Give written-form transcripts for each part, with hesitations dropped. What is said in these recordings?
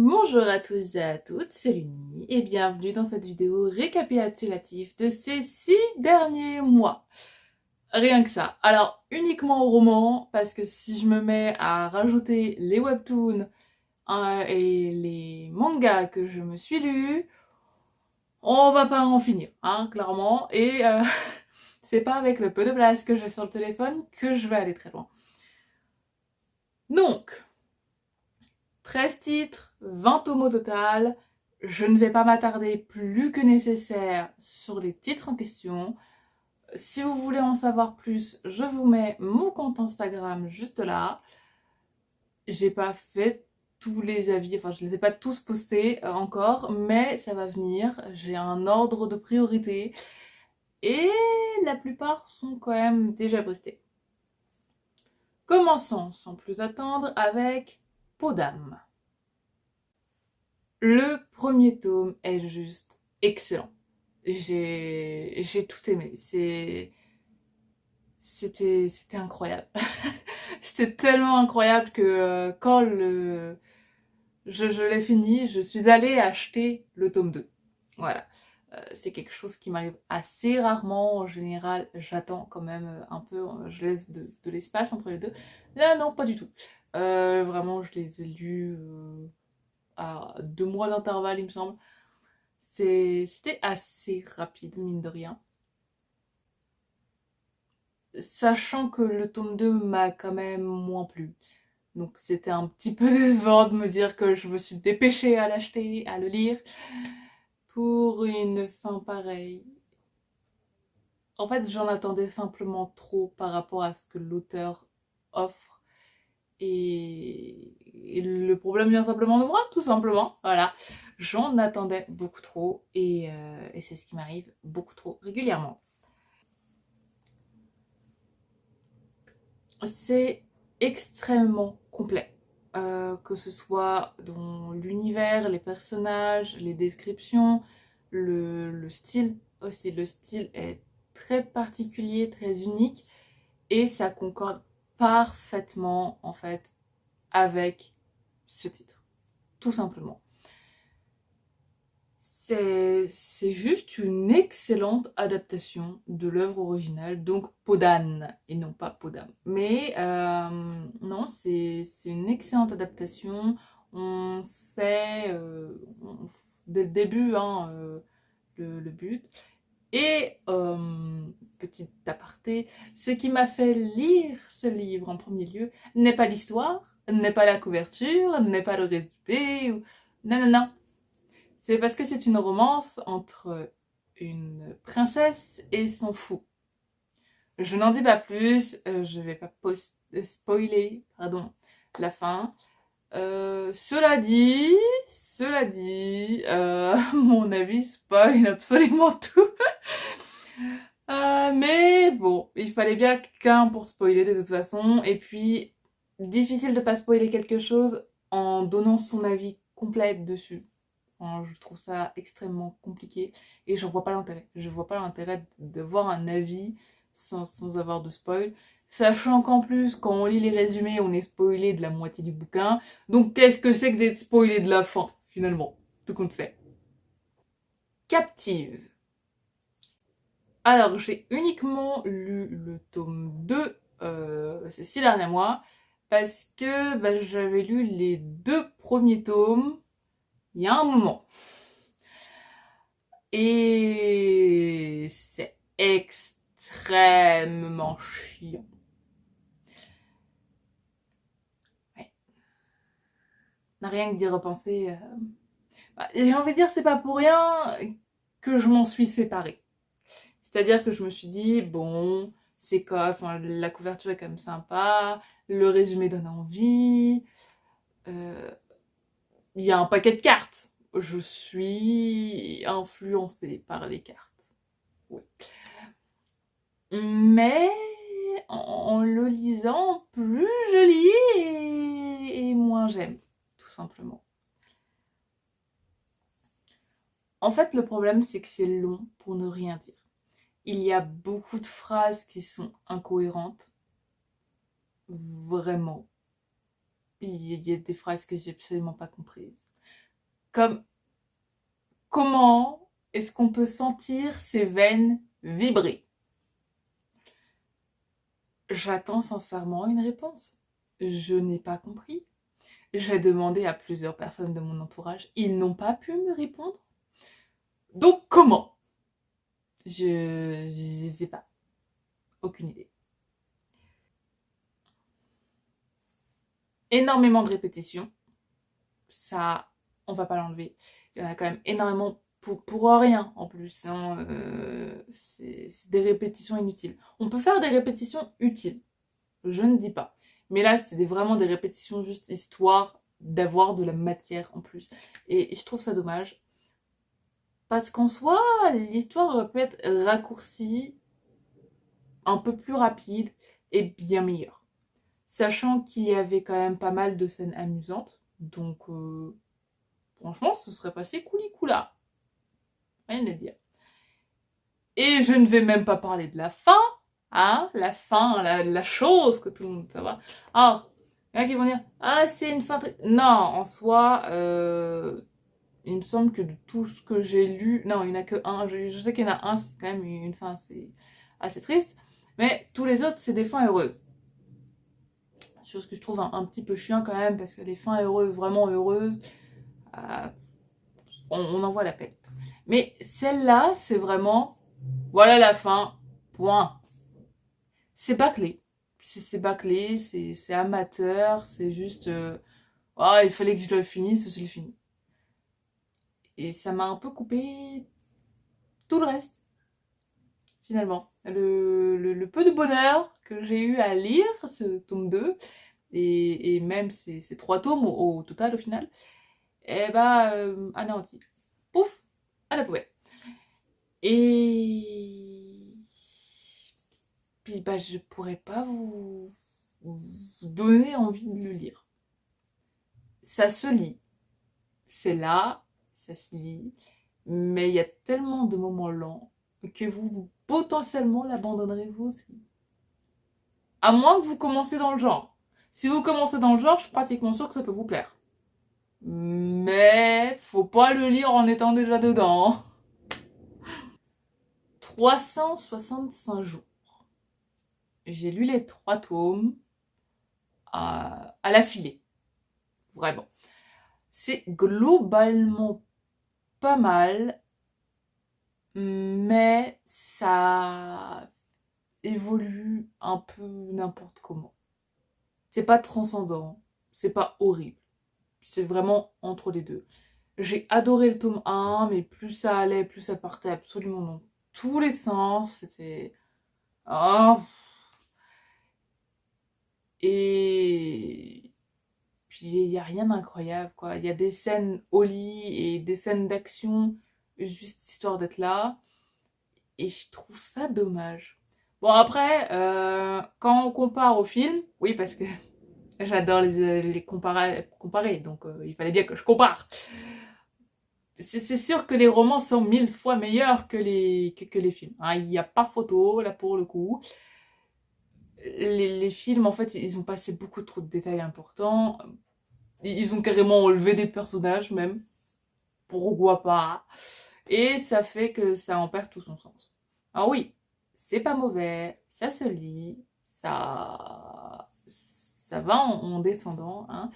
Bonjour à tous et à toutes, c'est Luni et bienvenue dans cette vidéo récapitulative de ces 6 derniers mois. Rien que ça. Alors, uniquement au roman, parce que si je me mets à rajouter les webtoons et les mangas que je me suis lus, on va pas en finir, hein, clairement. Et c'est pas avec le peu de place que j'ai sur le téléphone que je vais aller très loin. Donc, 13 titres, 20 tomes au total. Je ne vais pas m'attarder plus que nécessaire sur les titres en question. Si vous voulez en savoir plus, je vous mets mon compte Instagram juste là. J'ai pas fait tous les avis, enfin je les ai pas tous postés encore, mais ça va venir. J'ai un ordre de priorité et la plupart sont quand même déjà postés. Commençons sans plus attendre avec Peau d'âme. Le premier tome est juste excellent. J'ai tout aimé. C'était incroyable. C'était tellement incroyable que quand je l'ai fini, je suis allée acheter le tome 2. Voilà. C'est quelque chose qui m'arrive assez rarement. En général, j'attends quand même un peu, je laisse de l'espace entre les deux. Là, non, pas du tout. Vraiment, je les ai lus à 2 mois d'intervalle, il me semble. C'était assez rapide, mine de rien. Sachant que le tome 2 m'a quand même moins plu. Donc c'était un petit peu décevant de me dire que je me suis dépêchée à l'acheter, à le lire, pour une fin pareille. En fait, j'en attendais simplement trop par rapport à ce que l'auteur offre. Et le problème vient simplement de moi, tout simplement. Voilà. J'en attendais beaucoup trop et c'est ce qui m'arrive beaucoup trop régulièrement. C'est extrêmement complet. Que ce soit dans l'univers, les personnages, les descriptions, le style aussi. Le style est très particulier, très unique et ça concorde parfaitement en fait avec ce titre, tout simplement. C'est juste une excellente adaptation de l'œuvre originale, donc Peau d'âne et non pas Peau d'âme. Mais non, c'est une excellente adaptation. On sait dès le début hein, le but. Et petit aparté, ce qui m'a fait lire ce livre en premier lieu n'est pas l'histoire, n'est pas la couverture, n'est pas le résumé. Non, non, non. C'est parce que c'est une romance entre une princesse et son fou. Je n'en dis pas plus, je vais pas spoiler pardon, la fin. Cela dit, mon avis spoil absolument tout. Mais bon, il fallait bien quelqu'un pour spoiler de toute façon. Et puis, difficile de pas spoiler quelque chose en donnant son avis complet dessus. Enfin, je trouve ça extrêmement compliqué et j'en vois pas l'intérêt. Je vois pas l'intérêt de voir un avis sans avoir de spoil. Sachant qu'en plus, quand on lit les résumés, on est spoilé de la moitié du bouquin. Donc qu'est-ce que c'est que d'être spoilé de la fin, finalement, tout compte fait. Captive. Alors, j'ai uniquement lu le tome 2 ces 6 derniers mois parce que bah, j'avais lu les 2 premiers tomes il y a un moment. Et c'est extrêmement chiant. Ouais. Rien que d'y repenser. J'ai envie de dire, c'est pas pour rien que je m'en suis séparée. C'est-à-dire que je me suis dit, bon, c'est quoi, enfin, la couverture est quand même sympa, le résumé donne envie, il y a un paquet de cartes. Je suis influencée par les cartes. Oui. Mais en le lisant, plus je lis et moins j'aime, tout simplement. En fait, le problème, c'est que c'est long pour ne rien dire. Il y a beaucoup de phrases qui sont incohérentes. Vraiment. Il y a des phrases que j'ai absolument pas comprises. Comme comment est-ce qu'on peut sentir ses veines vibrer? J'attends sincèrement une réponse. Je n'ai pas compris. J'ai demandé à plusieurs personnes de mon entourage. Ils n'ont pas pu me répondre. Donc comment? Je sais pas. Aucune idée. Énormément de répétitions. Ça, on va pas l'enlever. Il y en a quand même énormément pour rien en plus. Hein. C'est des répétitions inutiles. On peut faire des répétitions utiles. Je ne dis pas. Mais là, c'était vraiment des répétitions juste histoire d'avoir de la matière en plus. Et je trouve ça dommage. Parce qu'en soi, l'histoire aurait pu être raccourcie, un peu plus rapide et bien meilleure. Sachant qu'il y avait quand même pas mal de scènes amusantes. Donc, franchement, ce serait passé couli-coula. Rien à dire. Et je ne vais même pas parler de la fin. Hein, la fin, la chose que tout le monde peut savoir. Alors, il y en a qui vont dire, ah, c'est une fin... Non, en soi, il me semble que de tout ce que j'ai lu... Non, il n'y en a que un. Je sais qu'il y en a un, c'est quand même une fin assez triste. Mais tous les autres, c'est des fins heureuses. Chose que je trouve un petit peu chiant quand même, parce que les fins heureuses, vraiment heureuses, euh, on en voit la peine. Mais celle-là, c'est vraiment... Voilà la fin, point. C'est bâclé. C'est bâclé, c'est amateur, c'est juste... Ah, il fallait que je le finisse, je l'ai fini. Et ça m'a un peu coupé tout le reste, finalement. Le peu de bonheur que j'ai eu à lire ce tome 2, et même ces 3 tomes au total, au final, eh bah, anéanti. Pouf, à la poubelle. Et puis, bah, je pourrais pas vous donner envie de le lire. Ça se lit. C'est là, ça se lit. Mais il y a tellement de moments lents que vous potentiellement l'abandonnerez vous aussi. À moins que vous commenciez dans le genre. Si vous commencez dans le genre, je suis pratiquement sûre que ça peut vous plaire. Mais faut pas le lire en étant déjà dedans. 365 jours. J'ai lu les 3 tomes à l'affilée. Vraiment. C'est globalement pas mal, mais ça évolue un peu n'importe comment. C'est pas transcendant, c'est pas horrible. C'est vraiment entre les deux. J'ai adoré le tome 1, mais plus ça allait, plus ça partait absolument dans tous les sens. C'était... Oh. Et puis il n'y a rien d'incroyable, quoi. Il y a des scènes au lit et des scènes d'action, juste histoire d'être là. Et je trouve ça dommage. Bon, après, quand on compare au film, oui, parce que j'adore les comparer, donc il fallait bien que je compare. C'est sûr que les romans sont 1000 fois meilleurs que les films. Hein. Il n'y a pas photo, là, pour le coup. Les films, en fait, ils ont passé beaucoup trop de détails importants. Ils ont carrément enlevé des personnages, même. Pourquoi pas? Et ça fait que ça en perd tout son sens. Alors oui, c'est pas mauvais, ça se lit, ça va en descendant, hein.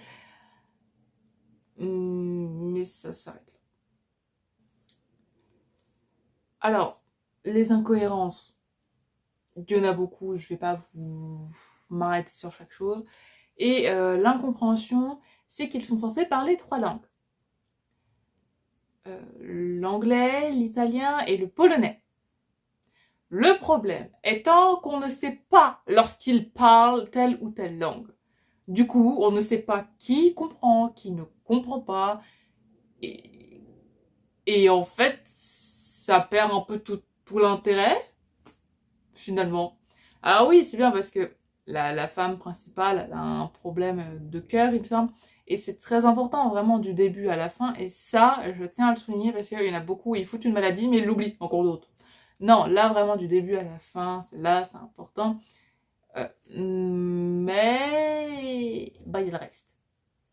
Mais ça s'arrête là. Alors, les incohérences, il y en a beaucoup, je vais pas vous m'arrêter sur chaque chose. Et l'incompréhension, c'est qu'ils sont censés parler 3 langues. L'anglais, l'italien et le polonais. Le problème étant qu'on ne sait pas lorsqu'ils parlent telle ou telle langue. Du coup, on ne sait pas qui comprend, qui ne comprend pas. Et en fait, ça perd un peu tout l'intérêt, finalement. Alors oui, c'est bien parce que la femme principale, elle a un problème de cœur, il me semble. Et c'est très important, vraiment, du début à la fin. Et ça, je tiens à le souligner parce qu'il y en a beaucoup, ils foutent une maladie, mais ils l'oublient, encore d'autres. Non, là, vraiment, du début à la fin, là, c'est important. Mais bah, il reste.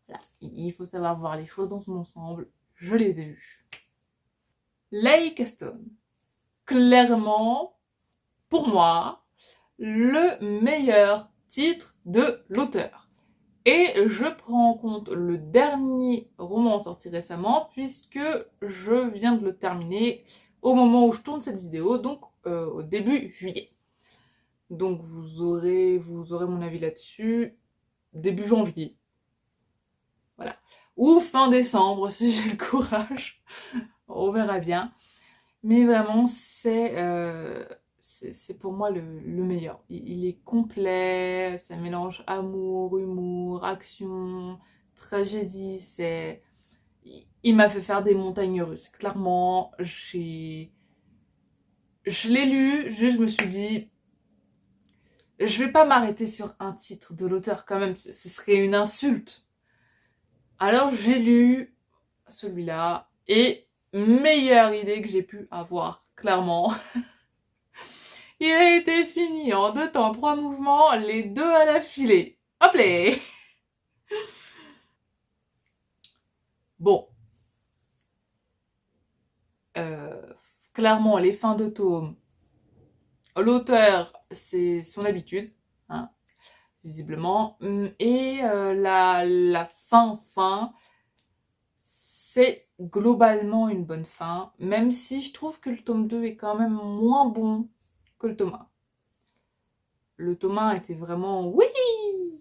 Voilà. Il faut savoir voir les choses dans son ensemble. je les ai vus. Lake Stone, clairement, pour moi, le meilleur titre de l'auteur. Et je prends en compte le dernier roman sorti récemment, puisque je viens de le terminer au moment où je tourne cette vidéo, donc au début juillet. Donc vous aurez mon avis là-dessus début janvier. Voilà. Ou fin décembre, si j'ai le courage. On verra bien. Mais vraiment, c'est pour moi le meilleur. Il est complet, ça mélange amour, humour, action, tragédie. Il m'a fait faire des montagnes russes. Clairement, je l'ai lu, juste je me suis dit, je vais pas m'arrêter sur un titre de l'auteur quand même, ce serait une insulte. Alors j'ai lu celui-là et meilleure idée que j'ai pu avoir, clairement. Il a été fini en 2 temps, 3 mouvements, les 2 à l'affilée. Hop là. Bon. Clairement, les fins de tome, l'auteur, c'est son habitude, hein, visiblement. Et la fin, c'est globalement une bonne fin, même si je trouve que le tome 2 est quand même moins bon que le tome 1. Le tome 1 était vraiment... Oui!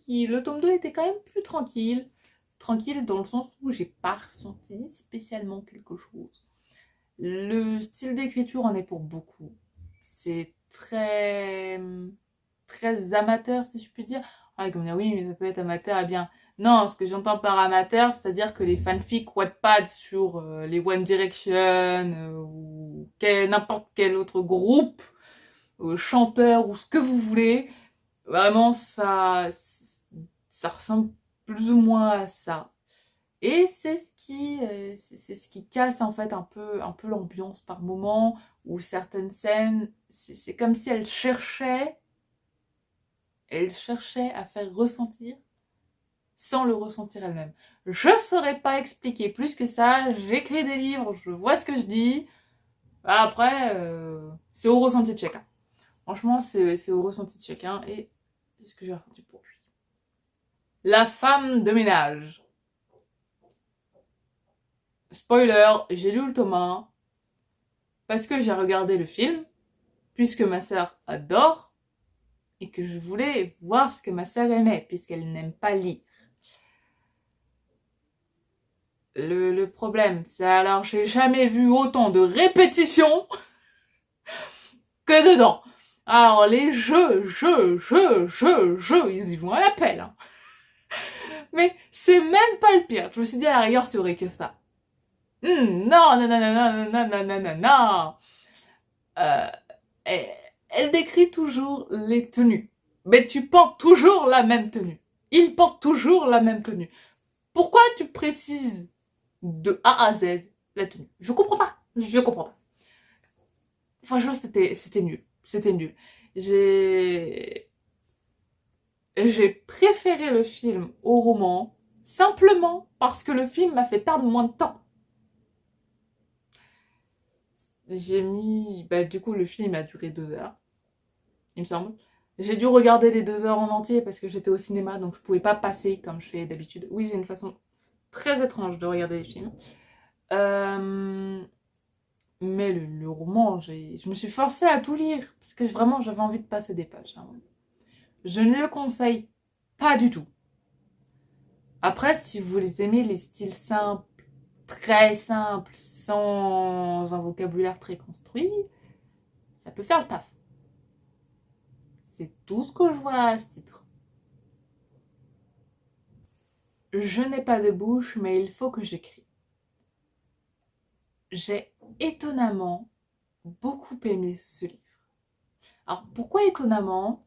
Le tome 2 était quand même plus tranquille. Tranquille dans le sens où j'ai pas ressenti spécialement quelque chose. Le style d'écriture en est pour beaucoup. C'est très... très amateur, si je puis dire. Ah, comme dire, oui, mais ça peut être amateur, eh bien... Non, ce que j'entends par amateur, c'est-à-dire que les fanfics Wattpad sur les One Direction ou n'importe quel autre groupe, chanteur ou ce que vous voulez, vraiment ça ressemble plus ou moins à ça. Et c'est ce qui casse en fait un peu l'ambiance par moment, où certaines scènes, c'est comme si elle cherchait à faire ressentir sans le ressentir elle-même. Je saurais pas expliquer plus que ça, j'écris des livres, je vois ce que je dis, après, c'est au ressenti de chacun. Franchement, c'est au ressenti de chacun, et c'est ce que j'ai ressenti pour lui. La femme de ménage. Spoiler, j'ai lu le tome 1 parce que j'ai regardé le film, puisque ma sœur adore, et que je voulais voir ce que ma sœur aimait, puisqu'elle n'aime pas lire. Le problème, c'est alors j'ai jamais vu autant de répétitions que dedans. Alors les jeux, ils y vont à l'appel. Hein. Mais c'est même pas le pire. Je me suis dit à la rigueur, c'est vrai que ça. Non. Elle décrit toujours les tenues. Mais tu portes toujours la même tenue. Il porte toujours la même tenue. Pourquoi tu précises de A à Z la tenue? Je comprends pas. Franchement, c'était nul. J'ai préféré le film au roman simplement parce que le film m'a fait perdre moins de temps. Du coup, le film a duré 2 heures, il me semble. J'ai dû regarder les 2 heures en entier parce que j'étais au cinéma, donc je pouvais pas passer comme je fais d'habitude. Oui, j'ai une façon très étrange de regarder les films. Mais le roman, je me suis forcée à tout lire parce que vraiment j'avais envie de passer des pages. Hein. Je ne le conseille pas du tout. Après, si vous aimez les styles simples, très simples, sans un vocabulaire très construit, ça peut faire le taf. C'est tout ce que je vois à ce titre. Je n'ai pas de bouche, mais il faut que j'écris. J'ai étonnamment beaucoup aimé ce livre. Alors, pourquoi étonnamment ?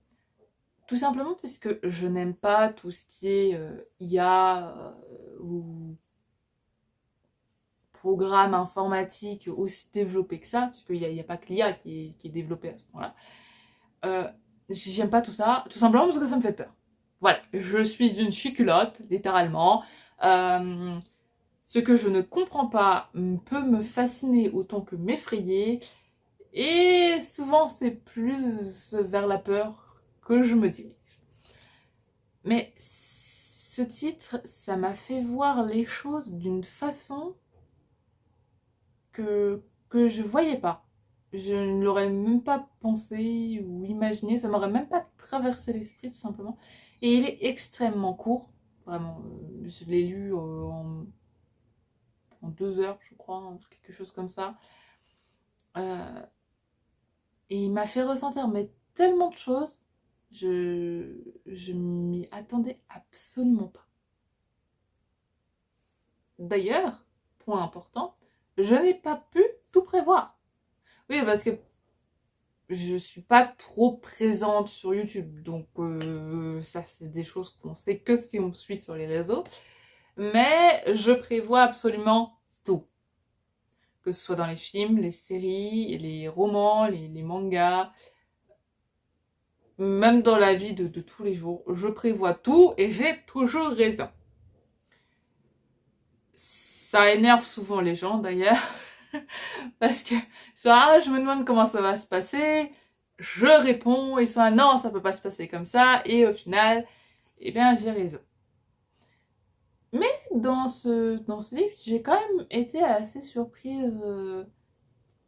Tout simplement parce que je n'aime pas tout ce qui est IA ou programme informatique aussi développé que ça, parce qu'il n'y a pas que l'IA qui est développée à ce moment-là. J'aime pas tout ça, tout simplement parce que ça me fait peur. Voilà, je suis une chiculotte, littéralement. Ce que je ne comprends pas peut me fasciner autant que m'effrayer. Et souvent, c'est plus vers la peur que je me dirige. Mais ce titre, ça m'a fait voir les choses d'une façon que je voyais pas. Je ne l'aurais même pas pensé ou imaginé, ça m'aurait même pas traversé l'esprit tout simplement. Et il est extrêmement court, vraiment. Je l'ai lu en 2 heures, je crois, quelque chose comme ça. Euh, et il m'a fait ressentir mais tellement de choses, je m'y attendais absolument pas. D'ailleurs, point important, je n'ai pas pu tout prévoir. Oui, parce que je suis pas trop présente sur YouTube, donc ça c'est des choses qu'on sait que si on me suit sur les réseaux. Mais je prévois absolument tout. Que ce soit dans les films, les séries, les romans, les mangas, même dans la vie de tous les jours. Je prévois tout et j'ai toujours raison. Ça énerve souvent les gens d'ailleurs. Parce que ça, je me demande comment ça va se passer. Je réponds, ils sont là, non, ça peut pas se passer comme ça. Et au final, eh bien, j'ai raison. Mais dans ce livre, j'ai quand même été assez surprise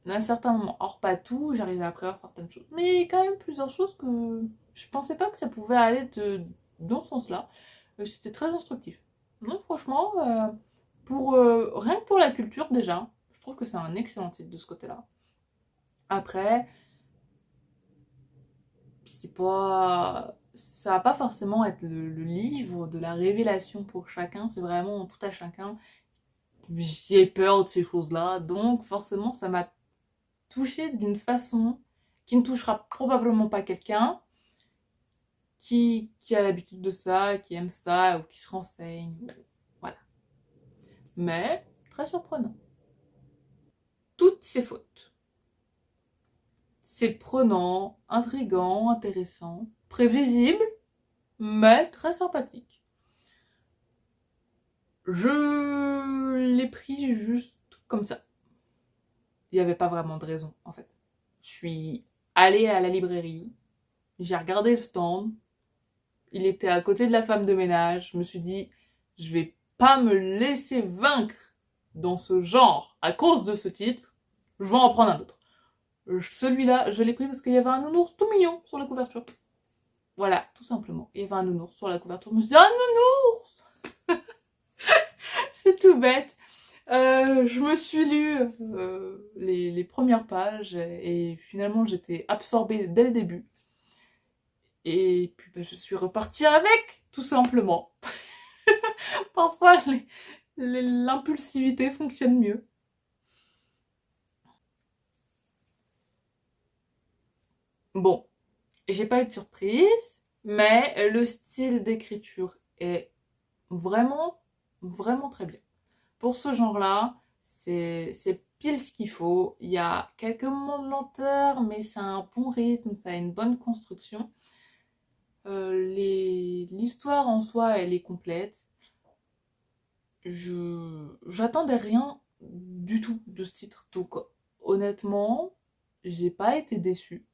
d'un certain moment. Or, pas tout, j'arrivais à prévoir certaines choses. Mais quand même plusieurs choses que je pensais pas que ça pouvait aller dans ce sens-là. C'était très instructif. Donc, franchement, rien que pour la culture, déjà, je trouve que c'est un excellent titre de ce côté-là. Après, c'est pas. Ça va pas forcément être le livre de la révélation pour chacun, c'est vraiment tout à chacun. J'ai peur de ces choses-là, donc forcément ça m'a touchée d'une façon qui ne touchera probablement pas quelqu'un qui a l'habitude de ça, qui aime ça, ou qui se renseigne. Voilà. Mais très surprenant. Toutes ses fautes. C'est prenant, intriguant, intéressant, prévisible, mais très sympathique. Je l'ai pris juste comme ça. Il n'y avait pas vraiment de raison, en fait. Je suis allée à la librairie, j'ai regardé le stand, il était à côté de la femme de ménage, je me suis dit, je vais pas me laisser vaincre dans ce genre à cause de ce titre, je vais en prendre un autre. Celui-là, je l'ai pris parce qu'il y avait un nounours tout mignon sur la couverture. Voilà, tout simplement. Il y avait un nounours sur la couverture. Je me suis dit, un nounours! C'est tout bête. Je me suis lu les premières pages et finalement j'étais absorbée dès le début. Et puis je suis repartie avec, tout simplement. Parfois l'impulsivité fonctionne mieux. Bon, j'ai pas eu de surprise, mais le style d'écriture est vraiment, vraiment très bien. Pour ce genre-là, c'est pile ce qu'il faut. Il y a quelques moments de lenteur, mais c'est un bon rythme, ça a une bonne construction. L'histoire en soi, elle est complète. J'attendais rien du tout de ce titre. Donc, honnêtement, j'ai pas été déçue.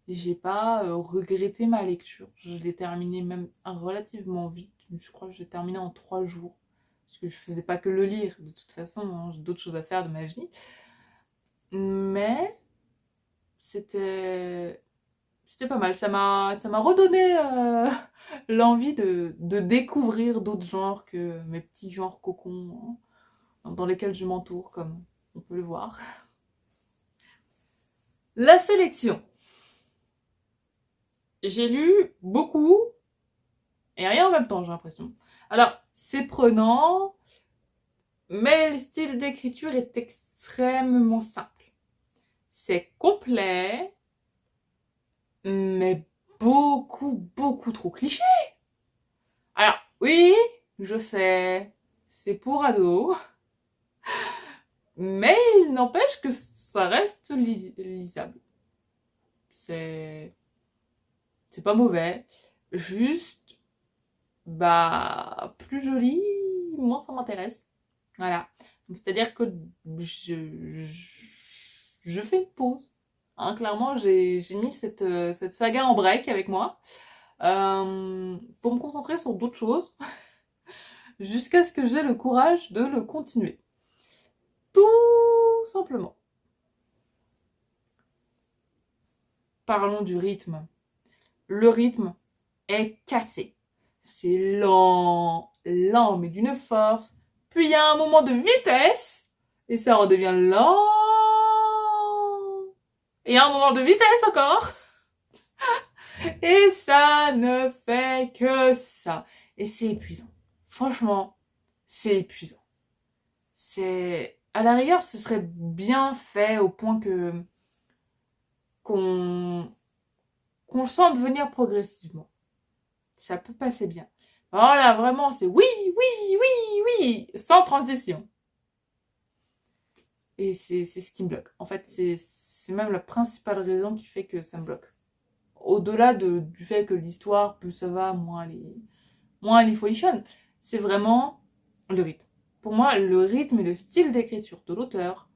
J'ai pas regretté ma lecture. Je l'ai terminé même relativement vite. Je crois que je l'ai terminé en 3 jours. Parce que je faisais pas que le lire. De toute façon, hein, j'ai d'autres choses à faire de ma vie. Mais c'était pas mal. Ça m'a redonné l'envie de découvrir d'autres genres que mes petits genres cocons dans lesquels je m'entoure, comme on peut le voir. La sélection. J'ai lu beaucoup et rien en même temps, j'ai l'impression. Alors, c'est prenant, mais le style d'écriture est extrêmement simple. C'est complet, mais beaucoup, beaucoup trop cliché. Alors, oui, je sais, c'est pour ados, mais il n'empêche que ça reste lisable. C'est pas mauvais, juste, bah, plus joli, moins ça m'intéresse. Voilà. Donc, c'est-à-dire que je, je fais une pause. Hein, clairement, j'ai mis cette saga en break avec moi pour me concentrer sur d'autres choses jusqu'à ce que j'ai le courage de le continuer. Tout simplement. Parlons du rythme. Le rythme est cassé. C'est lent, lent, mais d'une force. Puis il y a un moment de vitesse et ça redevient lent. Et il y a un moment de vitesse encore. Et ça ne fait que ça. Et c'est épuisant. Franchement, c'est épuisant. C'est... À la rigueur, ce serait bien fait au point que qu'on qu'on le sente venir progressivement. Ça peut passer bien. Voilà, vraiment, c'est oui, oui, oui, oui, sans transition. Et c'est ce qui me bloque. En fait, c'est même la principale raison qui fait que ça me bloque. Au-delà du fait que l'histoire, plus ça va, moins elle est folichonne. C'est vraiment le rythme. Pour moi, le rythme et le style d'écriture de l'auteur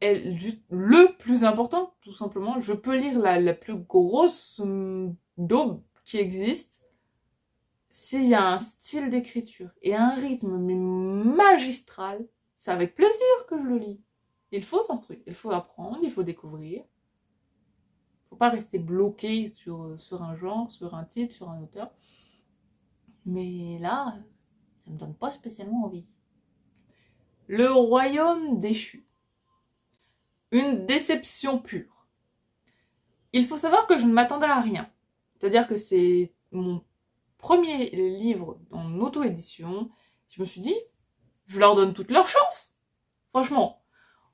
est juste le plus important, tout simplement. Je peux lire la plus grosse daube qui existe. S'il y a un style d'écriture et un rythme mais magistral, c'est avec plaisir que je le lis. Il faut s'instruire, il faut apprendre, il faut découvrir. Il ne faut pas rester bloqué sur un genre, sur un titre, sur un auteur. Mais là, ça ne me donne pas spécialement envie. Le royaume déchu. Une déception pure. Il faut savoir que je ne m'attendais à rien. C'est-à-dire que c'est mon premier livre en auto-édition. Je me suis dit, je leur donne toute leur chance. Franchement.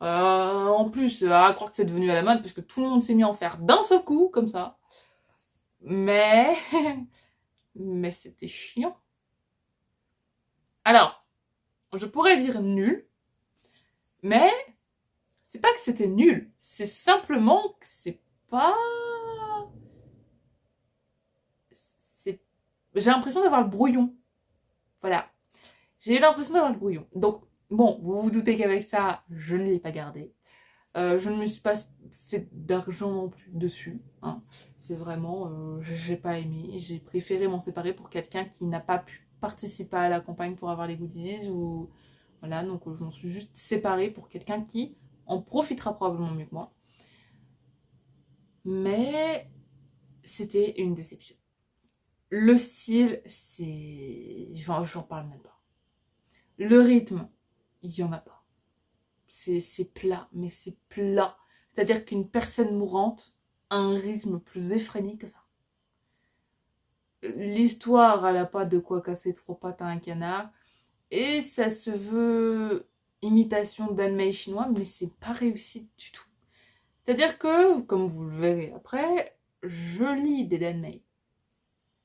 En plus, à croire que c'est devenu à la mode, parce que tout le monde s'est mis à en faire d'un seul coup, comme ça. Mais... mais c'était chiant. Alors, je pourrais dire nul, mais c'est pas que c'était nul, c'est simplement que c'est pas... J'ai l'impression d'avoir le brouillon. Voilà. J'ai eu l'impression d'avoir le brouillon. Donc, bon, vous vous doutez qu'avec ça, je ne l'ai pas gardé. Je ne me suis pas fait d'argent non plus dessus. Hein. C'est vraiment, j'ai pas aimé. J'ai préféré m'en séparer pour quelqu'un qui n'a pas pu participer à la campagne pour avoir les goodies. Ou voilà, donc je m'en suis juste séparée pour quelqu'un qui en profitera probablement mieux que moi. Mais c'était une déception. Le style, c'est... J'en parle même pas. Le rythme, il y en a pas. C'est plat, mais c'est plat. C'est-à-dire qu'une personne mourante a un rythme plus effréné que ça. L'histoire, elle a pas de quoi casser trois pattes à un canard. Et ça se veut imitation d'anime chinois, mais c'est pas réussi du tout. C'est-à-dire que, comme vous le verrez après, je lis des danmei.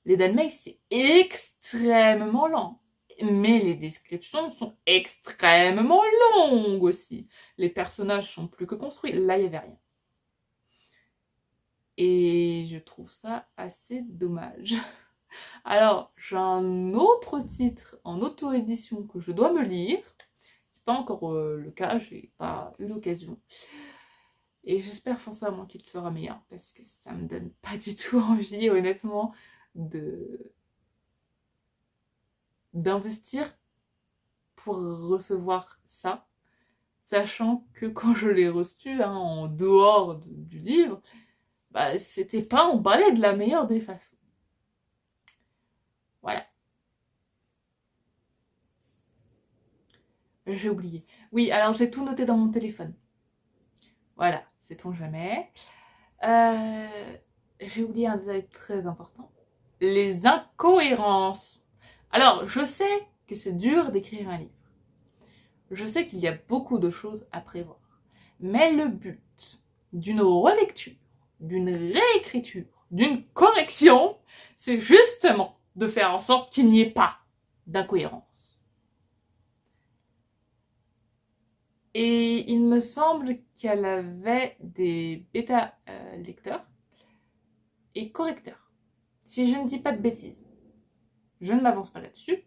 Les danmei, c'est extrêmement lent. Mais les descriptions sont extrêmement longues aussi. Les personnages sont plus que construits. Là, il n'y avait rien. Et je trouve ça assez dommage. Alors, j'ai un autre titre en auto-édition que je dois me lire. C'est pas encore le cas, j'ai pas eu l'occasion. Et j'espère sincèrement qu'il sera meilleur parce que ça me donne pas du tout envie, honnêtement, d'investir pour recevoir ça, sachant que quand je l'ai reçu en dehors du livre, bah, c'était pas emballé de la meilleure des façons. Voilà. J'ai oublié. Oui, alors j'ai tout noté dans mon téléphone. Voilà, sait-on jamais. J'ai oublié un détail très important. Les incohérences. Alors, je sais que c'est dur d'écrire un livre. Je sais qu'il y a beaucoup de choses à prévoir. Mais le but d'une relecture, d'une réécriture, d'une correction, c'est justement de faire en sorte qu'il n'y ait pas d'incohérence. Et il me semble qu'elle avait des bêta-lecteurs et correcteurs. Si je ne dis pas de bêtises. Je ne m'avance pas là-dessus.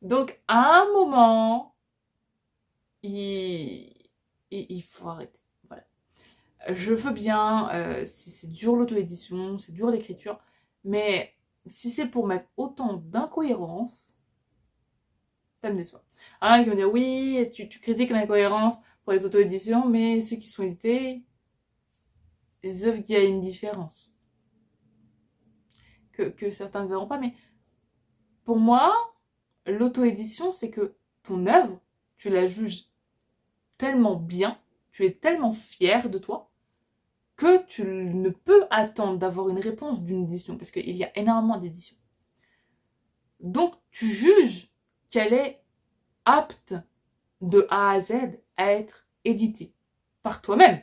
Donc, à un moment, il, il faut arrêter. Voilà. Je veux bien, c'est dur l'auto-édition, c'est dur l'écriture, mais si c'est pour mettre autant d'incohérences, ça me déçoit. Alors, il va me dire, oui, tu critiques l'incohérence pour les auto-éditions, mais ceux qui sont édités, ils savent qu'il y a une différence. Que certains ne verront pas, mais pour moi, l'auto-édition, c'est que ton œuvre, tu la juges tellement bien, tu es tellement fier de toi, que tu ne peux attendre d'avoir une réponse d'une édition, parce qu'il y a énormément d'éditions. Donc, tu juges qu'elle est apte de A à Z à être éditée par toi-même.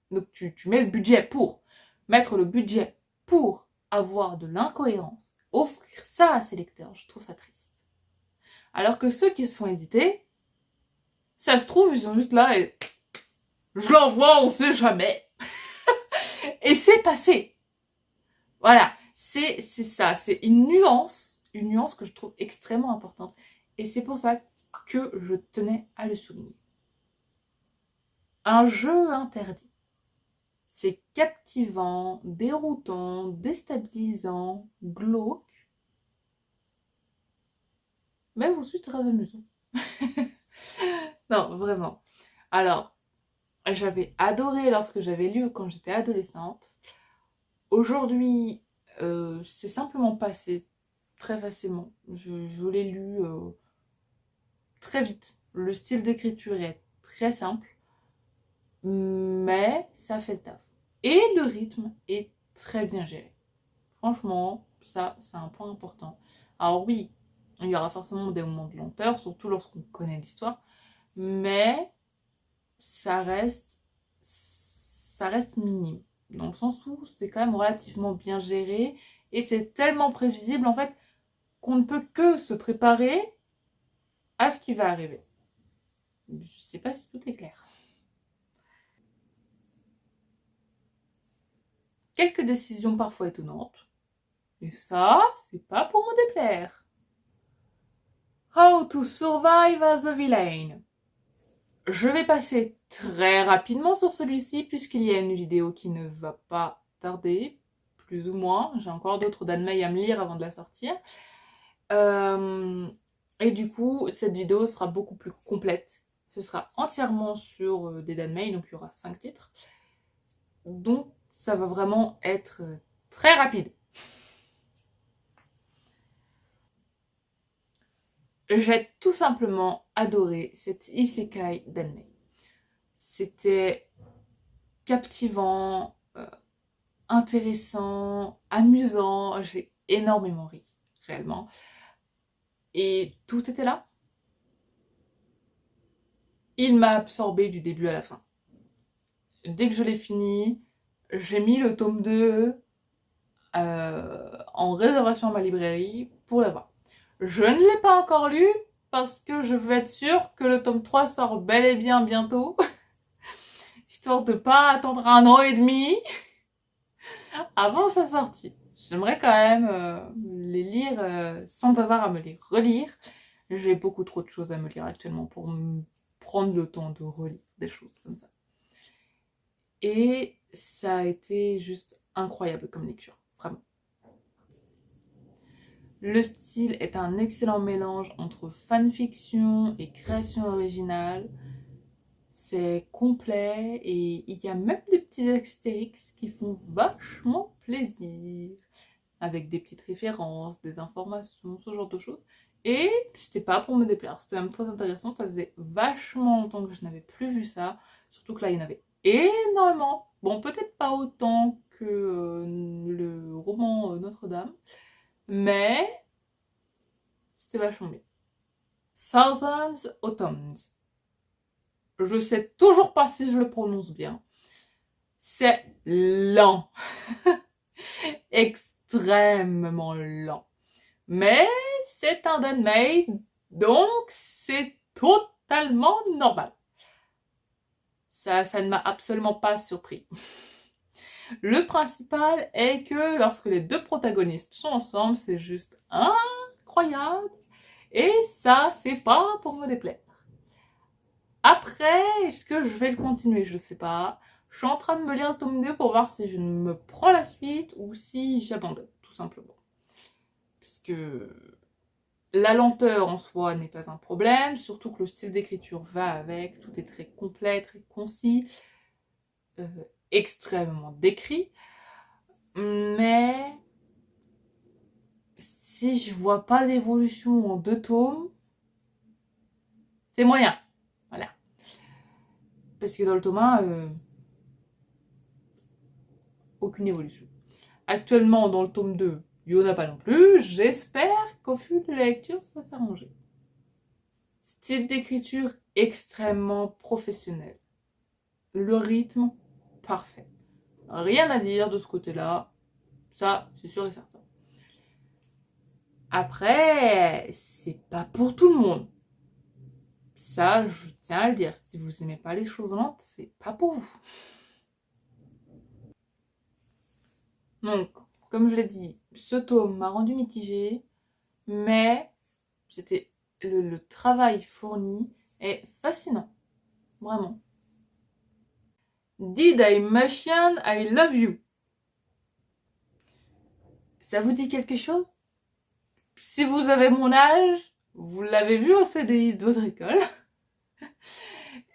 Donc, tu mets le budget pour. Mettre le budget pour avoir de l'incohérence, offrir ça à ses lecteurs, je trouve ça triste. Alors que ceux qui sont édités, ça se trouve, ils sont juste là et je l'envoie, on sait jamais. Et c'est passé. Voilà, c'est ça, c'est une nuance que je trouve extrêmement importante. Et c'est pour ça que je tenais à le souligner. Un jeu interdit. C'est captivant, déroutant, déstabilisant, glauque, mais aussi très amusant. Non, vraiment. Alors, j'avais adoré lorsque j'avais lu quand j'étais adolescente. Aujourd'hui, c'est simplement passé très facilement. Je l'ai lu très vite. Le style d'écriture est très simple, mais ça fait le taf. Et le rythme est très bien géré. Franchement, ça, c'est un point important. Alors oui, il y aura forcément des moments de lenteur, surtout lorsqu'on connaît l'histoire, mais ça reste minime. Dans le sens où c'est quand même relativement bien géré et c'est tellement prévisible en fait qu'on ne peut que se préparer à ce qui va arriver. Je sais pas si tout est clair. Quelques décisions parfois étonnantes. Et ça, c'est pas pour me déplaire. How to survive as a villain. Je vais passer très rapidement sur celui-ci puisqu'il y a une vidéo qui ne va pas tarder, plus ou moins. J'ai encore d'autres d'Anmei à me lire avant de la sortir. Et du coup, cette vidéo sera beaucoup plus complète. Ce sera entièrement sur des Danmei, donc il y aura 5 titres. Donc ça va vraiment être très rapide. J'ai tout simplement adoré cette isekai d'Anmei. C'était captivant, intéressant, amusant. J'ai énormément ri, réellement. Et tout était là. Il m'a absorbé du début à la fin. Dès que je l'ai fini, j'ai mis le tome 2 en réservation à ma librairie pour l'avoir. Je ne l'ai pas encore lu parce que je veux être sûre que le tome 3 sort bel et bien bientôt. Histoire de pas attendre 1 an et demi avant sa sortie. J'aimerais quand même les lire sans avoir à me les relire. J'ai beaucoup trop de choses à me lire actuellement pour me prendre le temps de relire des choses comme ça. Et ça a été juste incroyable comme lecture, vraiment. Le style est un excellent mélange entre fanfiction et création originale. C'est complet et il y a même des petits astérix qui font vachement plaisir. Avec des petites références, des informations, ce genre de choses. Et c'était pas pour me déplaire, c'était même très intéressant. Ça faisait vachement longtemps que je n'avais plus vu ça. Surtout que là, il y en avait énormément. Bon, peut-être pas autant que le roman Notre-Dame. Mais c'était vachement bien. Thousands Autumns. Je sais toujours pas si je le prononce bien. C'est lent. Extrêmement lent. Mais c'est un Danmei, donc c'est totalement normal. Ça ne m'a absolument pas surpris. Le principal est que lorsque les deux protagonistes sont ensemble, c'est juste incroyable. Et ça, c'est pas pour me déplaire. Après, est-ce que je vais le continuer? Je sais pas. Je suis en train de me lire le tome 2 pour voir si je me prends la suite ou si j'abandonne, tout simplement. Parce que la lenteur en soi n'est pas un problème, surtout que le style d'écriture va avec, tout est très complet, très concis, extrêmement décrit. Mais si je vois pas d'évolution en 2 tomes, c'est moyen. Voilà. Parce que dans le tome 1, aucune évolution. Actuellement, dans le tome 2, il n'y en a pas non plus. J'espère qu'au fil de la lecture, ça va s'arranger. Style d'écriture extrêmement professionnel. Le rythme, parfait. Rien à dire de ce côté-là. Ça, c'est sûr et certain. Après, c'est pas pour tout le monde. Ça, je tiens à le dire. Si vous aimez pas les choses lentes, c'est pas pour vous. Donc, comme je l'ai dit, ce tome m'a rendu mitigée, mais c'était le travail fourni est fascinant. Vraiment. Did I mention I love you? Ça vous dit quelque chose? Si vous avez mon âge, vous l'avez vu au CDI de votre école.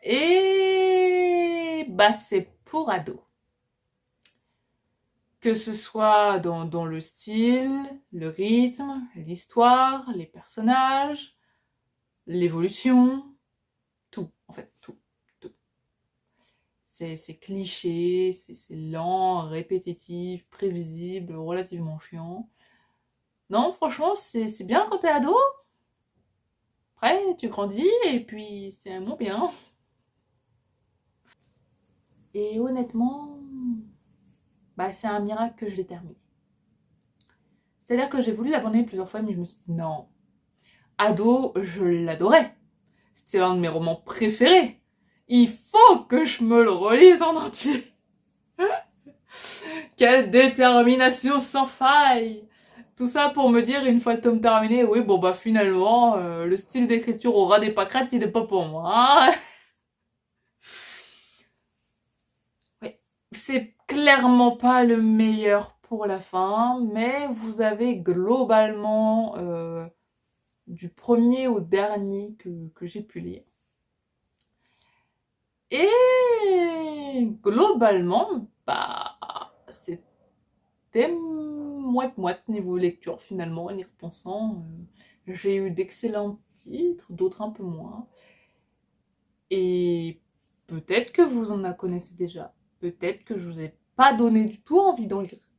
Et bah c'est pour ados. Que ce soit dans le style, le rythme, l'histoire, les personnages, l'évolution, tout, en fait, tout. C'est cliché, c'est lent, répétitif, prévisible, relativement chiant. Non, franchement, c'est bien quand t'es ado. Après, tu grandis et puis c'est moins bien. Et honnêtement, bah c'est un miracle que je l'ai terminé. C'est-à-dire que j'ai voulu l'abandonner plusieurs fois, mais je me suis dit non. Ado, je l'adorais. C'était l'un de mes romans préférés. Il faut que je me le relise en entier. Quelle détermination sans faille! Tout ça pour me dire, une fois le tome terminé, oui, bon bah finalement, le style d'écriture au ras des pâquerettes, il est pas pour moi. Hein. Oui, c'est clairement pas le meilleur pour la fin, mais vous avez globalement, du premier au dernier que j'ai pu lire. Et globalement, bah, c'était moite-moite niveau lecture finalement, en y repensant. J'ai eu d'excellents titres, d'autres un peu moins. Et peut-être que vous en connaissez déjà. Peut-être que je vous ai pas donné du tout envie d'en lire.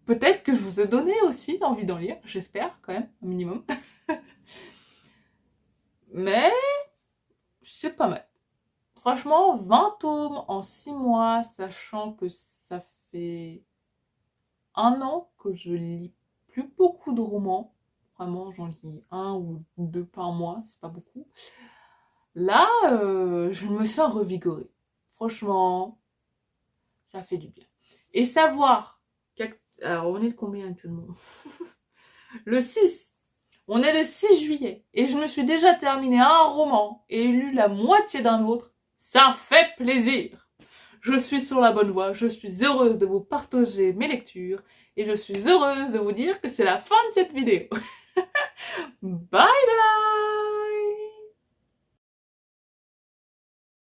Peut-être que je vous ai donné aussi envie d'en lire, j'espère quand même, un minimum. Mais c'est pas mal. Franchement, 20 tomes en 6 mois, sachant que ça fait 1 an que je lis plus beaucoup de romans. Vraiment, j'en lis 1 ou 2 par mois, c'est pas beaucoup. Là, je me sens revigorée. Franchement, ça fait du bien. Et savoir alors, on est le combien actuellement? Le 6. On est le 6 juillet. Et je me suis déjà terminé un roman et lu la moitié d'un autre. Ça fait plaisir. Je suis sur la bonne voie. Je suis heureuse de vous partager mes lectures. Et je suis heureuse de vous dire que c'est la fin de cette vidéo. Bye bye!